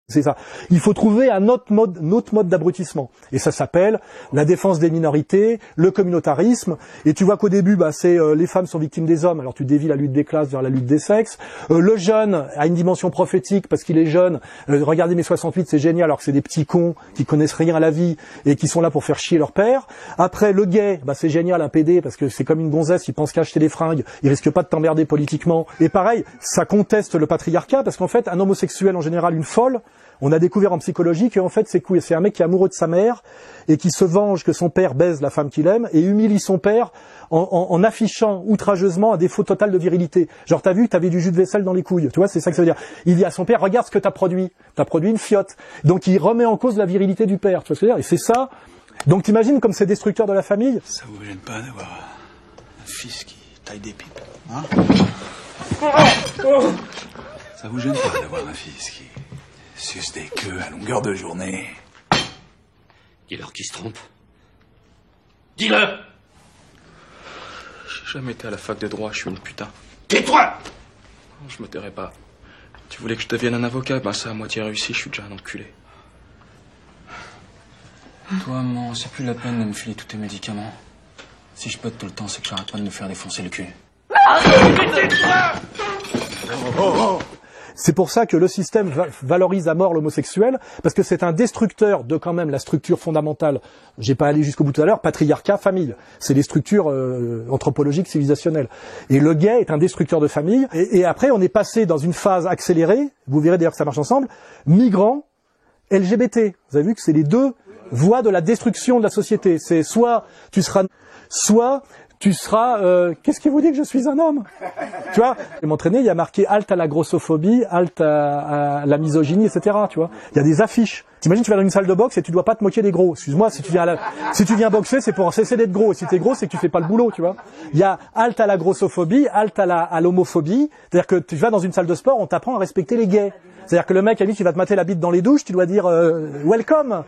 C'est ça. Il faut trouver un autre mode d'abrutissement. Et ça s'appelle la défense des minorités, le communautarisme. Et tu vois qu'au début, c'est les femmes sont victimes des hommes. Alors tu dévies la lutte des classes vers la lutte des sexes. Le jeune a une dimension prophétique parce qu'il est jeune. Regardez mes 68, c'est génial. Alors que c'est des petits cons qui connaissent rien à la vie et qui sont là pour faire chier leur père. Après, le gay, c'est génial, un PD, parce que c'est comme une gonzesse, il pense qu'à acheter des fringues, il risque pas de t'emmerder politiquement. Et pareil, ça conteste le patriarcat parce qu'en fait, un homosexuel en général, une folle. On a découvert en psychologie qu'en fait c'est un mec qui est amoureux de sa mère et qui se venge que son père baise la femme qu'il aime et humilie son père en affichant outrageusement un défaut total de virilité. Genre t'as vu, t'avais du jus de vaisselle dans les couilles, tu vois, c'est ça que ça veut dire. Il dit à son père, regarde ce que t'as produit une fiotte. Donc il remet en cause la virilité du père, tu vois ce que je veux dire. Et c'est ça. Donc t'imagines comme c'est destructeur de la famille. Ça vous gêne pas d'avoir un fils qui taille des pipes, hein? Ça vous gêne pas d'avoir un fils qui suce des queues à longueur de journée? Dis-leur qui se trompe. Dis-le! J'ai jamais été à la fac de droit, je suis une putain. Tais-toi! Non, je me tairai pas. Tu voulais que je devienne un avocat, ça a à moitié réussi, je suis déjà un enculé. Toi, maman, c'est plus la peine de me filer tous tes médicaments. Si je pète tout le temps, c'est que j'arrête pas de me faire défoncer le cul. C'est pour ça que le système valorise à mort l'homosexuel, parce que c'est un destructeur de quand même la structure fondamentale. J'ai pas allé jusqu'au bout tout à l'heure, patriarcat, famille. C'est les structures anthropologiques, civilisationnelles. Et le gay est un destructeur de famille. Et après, on est passé dans une phase accélérée, vous verrez d'ailleurs que ça marche ensemble, migrants, LGBT. Vous avez vu que c'est les deux voies de la destruction de la société. C'est soit tu seras qu'est-ce qui vous dit que je suis un homme? Tu vois, je vais m'entraîner, il y a marqué halte à la grossophobie, halte à la misogynie, etc. Tu vois, il y a des affiches. T'imagines, tu vas dans une salle de boxe et tu dois pas te moquer des gros. Excuse-moi, si tu viens boxer, c'est pour cesser d'être gros. Et si t'es gros, c'est que tu fais pas le boulot, tu vois. Il y a halte à la grossophobie, halte à l'homophobie. C'est-à-dire que tu vas dans une salle de sport, on t'apprend à respecter les gays. C'est-à-dire que le mec, à lui, qui va te mater la bite dans les douches, tu dois dire welcome.